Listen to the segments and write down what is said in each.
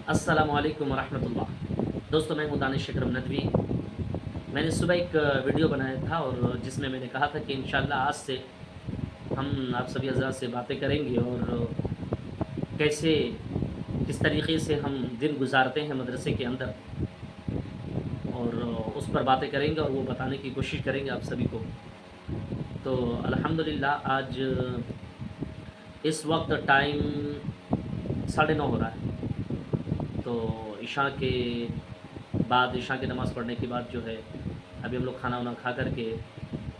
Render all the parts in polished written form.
अस्सलाम वालेकुम रहमतुल्लाह। दोस्तों, मैं हूँ दानिश अकरम नदवी। मैंने सुबह एक वीडियो बनाया था और जिसमें मैंने कहा था कि इंशाअल्लाह आज से हम आप सभी हज़रात से बातें करेंगे और कैसे किस तरीक़े से हम दिन गुज़ारते हैं मदरसे के अंदर, और उस पर बातें करेंगे और वो बताने की कोशिश करेंगे आप सभी को। तो अल्हम्दुलिल्लाह आज इस वक़्त टाइम 9:30 हो रहा है। तो इशा के बाद, इशा की नमाज़ पढ़ने के बाद जो है, अभी हम लोग खाना-वाना खा कर के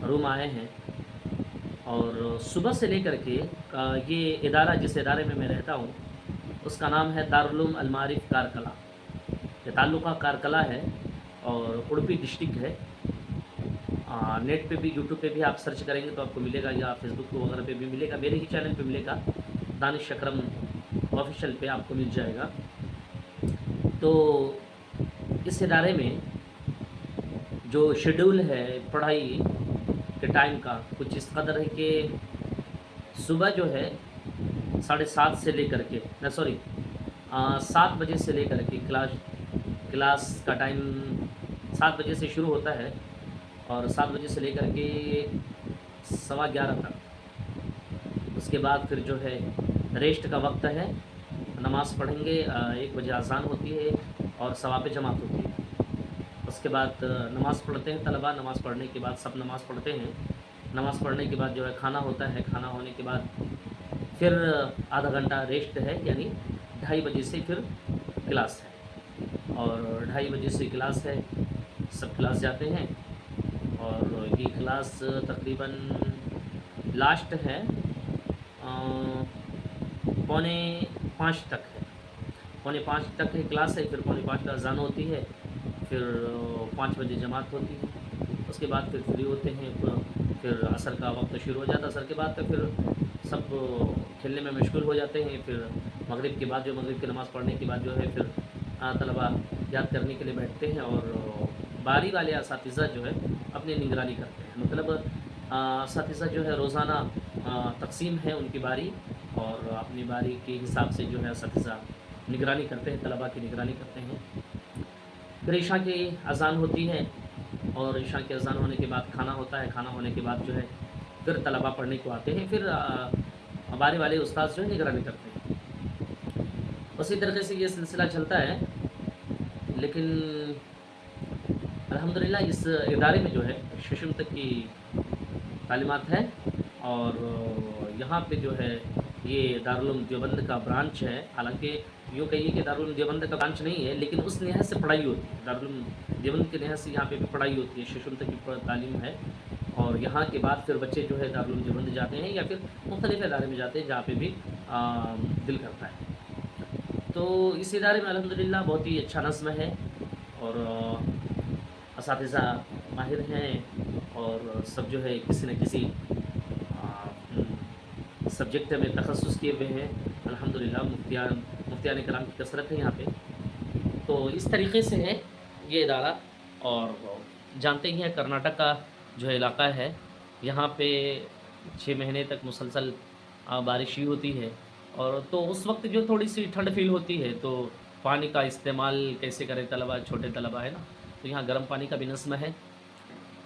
रूम आए हैं। और सुबह से लेकर के ये इदारा, जिस इदारे में मैं रहता हूँ, उसका नाम है दारुल उलूम अल मारिफ कारकला। ये ताल्लुक़ा कारकला है और उडुपी डिस्ट्रिक्ट है। नेट पे भी, यूट्यूब पे भी आप सर्च करेंगे तो आपको मिलेगा, या फेसबुक वगैरह पे भी मिलेगा, मेरे ही चैनल पे मिलेगा, दानिश अकरम ऑफ़िशियल पे आपको मिल जाएगा। तो इस इदारे में जो शेड्यूल है पढ़ाई के टाइम का, कुछ इस कदर है कि सुबह जो है 7:30 से लेकर के, न सॉरी 7 बजे से लेकर के क्लास का टाइम 7 बजे से शुरू होता है और 7 बजे से लेकर के सवा 11 तक। उसके बाद फिर जो है रेस्ट का वक्त है, नमाज़ पढ़ेंगे। 1 बजे अज़ान होती है और सवा पे जमात होती है। उसके बाद नमाज़ पढ़ते हैं तलबा। नमाज़ पढ़ने के बाद सब नमाज़ पढ़ते हैं। नमाज़ पढ़ने के बाद जो है खाना होता है। खाना होने के बाद फिर आधा घंटा रेस्ट है, यानी 2:30 बजे से फिर क्लास है और 2:30 बजे से क्लास है। सब क्लास जाते हैं और ये क्लास तकरीबन लास्ट है पौने 5 तक है। पौने 5 तक है क्लास है, फिर पौने 5 का अज़ान होती है, फिर 5 बजे जमात होती है। उसके बाद फिर फ्री होते हैं, फिर असर का वक्त शुरू हो जाता है। असर के बाद तो फिर सब खेलने में मशगूल हो जाते हैं। फिर मगरिब के बाद, जो मगरिब की नमाज़ पढ़ने के बाद जो है, फिर तलबा याद करने के लिए बैठते हैं और बारी वाले असातिज़ा जो है अपनी निगरानी करते हैं। मतलब असातिज़ा जो है रोज़ाना तक़सीम है उनकी बारी, और अपनी बारी के हिसाब से जो है असातिज़ा निगरानी करते हैं, तलबा की निगरानी करते हैं। फिर इशा की अज़ान होती है और इशा की अज़ान होने के बाद खाना होता है। खाना होने के बाद जो है फिर तलबा पढ़ने को आते हैं। फिर बारी वाले उस्ताद जो है निगरानी करते हैं। उसी तरीके से ये सिलसिला चलता है। लेकिन अल्हम्दुलिल्लाह इस इदारे में जो है शिशुम तक की तालीमात है और यहाँ पे जो है ये दारुल उलूम देवबंद का ब्रांच है। हालाँकि यूँ कहिए कि दारुल उलूम देवबंद का ब्रांच नहीं है, लेकिन उस लिहाज से पढ़ाई होती है। दारुल उलूम देवबंद के लिहाज से यहाँ पे भी पढ़ाई होती है, शिशुम तक की तालीम है। और यहाँ के बाद फिर बच्चे जो है दारुल उलूम देवबंद जाते हैं या फिर मुख्तलिफ़ इदारे में जाते हैं जहाँ पे भी दिल करता है। तो इस इदारे में अल्हम्दुलिल्लाह बहुत ही अच्छा नज़्म है और असातिज़ा माहिर हैं और सब जो है किसी न किसी सब्जेक्ट में तखस्सुस किए हुए हैं। अल्हम्दुलिल्लाह मुफ्तियान कराम की कसरत है यहाँ पे। तो इस तरीके से है ये इदारा। और जानते ही हैं कर्नाटक का जो इलाका है, यहाँ पे 6 महीने तक मुसलसल बारिश ही होती है। और तो उस वक़्त जो थोड़ी-सी ठंड फ़ील होती है, तो पानी का इस्तेमाल कैसे करें तलबा, छोटे तलबा है ना, तो यहाँ गर्म पानी का भी नज़्म है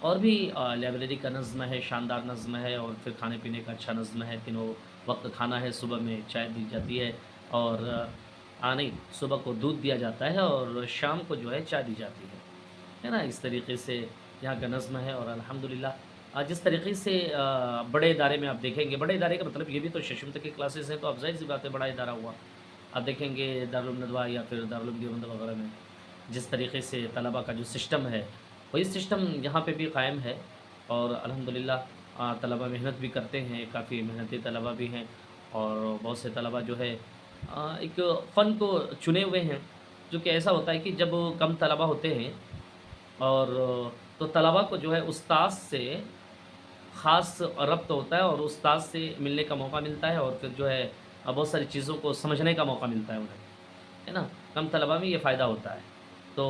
और भी लाइब्रेरी का नज़्म है, शानदार नज़्म है, और फिर खाने-पीने का अच्छा नज़्म है। तीनों वक़्त खाना है, सुबह में चाय दी जाती है और नहीं, सुबह को दूध दिया जाता है और शाम को जो है चाय दी जाती है ना? इस तरीके से यहाँ का नज़्म है। और अल्हम्दुलिल्लाह जिस तरीके से बड़े इदारे में आप देखेंगे, बड़े इदारे का मतलब ये भी तो शिशुम तक की क्लासेस हैं, तो अब ज़ाहिर-सी बात है बड़ा इदारा हुआ। आप देखेंगे दारुल उलूम नदवा या फिर दारुल उलूम देवबंद वगैरह में जिस तरीके से तलबा का जो सिस्टम है, वही सिस्टम यहाँ पे भी कायम है। और अल्हम्दुलिल्लाह तलबा मेहनत भी करते हैं, काफ़ी मेहनती तलबा भी हैं और बहुत से तलबा जो है एक फ़न को चुने हुए हैं। जो कि ऐसा होता है कि जब कम तलबा होते हैं और तो तलबा को जो है उस्ताद से ख़ास रब्त होता है और उस्ताद से मिलने का मौका मिलता है और फिर जो है बहुत सारी चीज़ों को समझने का मौका मिलता है उन्हें, है ना? कम तलबा में ये फ़ायदा होता है। तो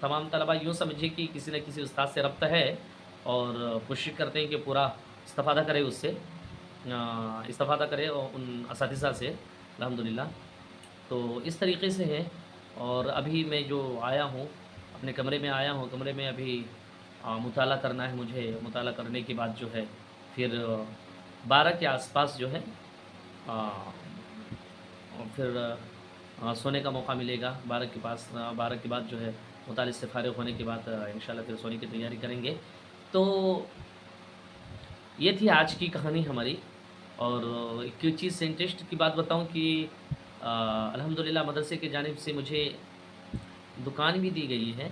तमाम तलबा यूँ समझिए कि किसी न किसी उस्ताद से रब्त है और कोशिश करते हैं कि पूरा इस्तिफ़ादा करें उससे, इस्तिफ़ादा करें उन असातिज़ा से अल्हम्दुलिल्लाह। تو اس طریقے سے ہے۔ اور ابھی میں جو آیا ہوں، اپنے کمرے میں آیا ہوں، کمرے میں ابھی مطالعہ کرنا ہے مجھے، مطالعہ کرنے کے بعد جو ہے پھر 12 کے آس پاس جو ہے آ، پھر سونے کا موقع ملے گا 12 کے پاس، 12 کے بعد جو ہے مطالعے سے فارغ ہونے کے بعد انشاءاللہ پھر سونے کی تیاری کریں گے۔ تو یہ تھی آج کی کہانی ہماری۔ اور ایک چیز سے انٹرسٹ کی بات بتاؤں کہ الحمدللہ مدرسے کی جانب سے مجھے دکان بھی دی گئی ہے۔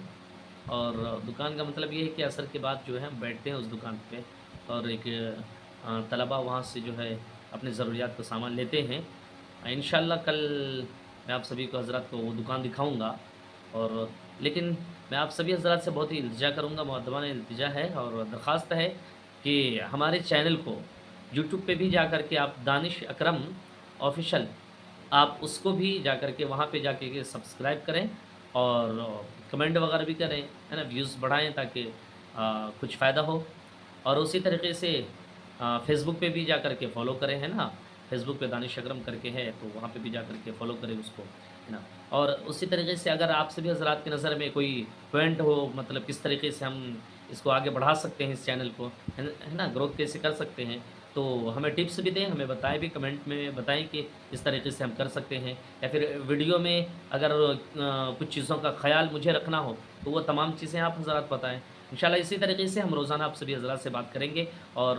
اور دکان کا مطلب یہ ہے کہ عصر کے بعد جو ہے ہم بیٹھتے ہیں اس دکان پہ، اور ایک طلباء وہاں سے جو ہے اپنے ضروریات کا سامان لیتے ہیں۔ انشاءاللہ کل میں آپ سبھی کو حضرات کو وہ دکان دکھاؤں گا۔ اور لیکن میں آپ سبھی حضرات سے بہت ہی التجا کروں گا، مؤدبانہ التجا ہے اور درخواست ہے کہ ہمارے چینل کو یوٹیوب پہ بھی جا کر کے آپ دانش اکرم آفیشل، آپ اس کو بھی جا کر کے وہاں پہ جا کے سبسکرائب کریں، اور کمنٹ وغیرہ بھی کریں، ہے نا، ویوز بڑھائیں تاکہ کچھ فائدہ ہو۔ اور اسی طریقے سے فیس بک پہ بھی جا کر کے فالو کریں، ہے نا، فیس بک پہ دانش اکرم کر کے ہے تو وہاں پہ بھی جا کر کے فالو کریں اس کو، ہے نا۔ اور اسی طریقے سے اگر آپ سبھی حضرات کی نظر میں کوئی پوائنٹ ہو، مطلب کس طریقے سے ہم اس کو آگے بڑھا سکتے ہیں، اس چینل کو، ہے نا، گروتھ کیسے کر سکتے ہیں، تو ہمیں ٹپس بھی دیں، ہمیں بتائیں بھی، کمنٹ میں بتائیں کہ اس طریقے سے ہم کر سکتے ہیں، یا پھر ویڈیو میں اگر کچھ چیزوں کا خیال مجھے رکھنا ہو تو وہ تمام چیزیں آپ حضرات بتائیں۔ انشاءاللہ اسی طریقے سے ہم روزانہ آپ سبھی حضرات سے بات کریں گے، اور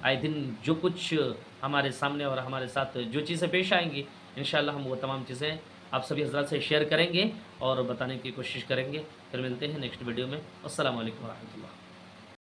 آئے دن جو کچھ ہمارے سامنے اور ہمارے ساتھ جو چیزیں پیش آئیں گی، انشاءاللہ ہم وہ تمام چیزیں آپ سبھی حضرات سے شیئر کریں گے اور بتانے کی کوشش کریں گے۔ پھر ملتے ہیں نیکسٹ ویڈیو میں۔ السلام علیکم ورحمۃ اللہ۔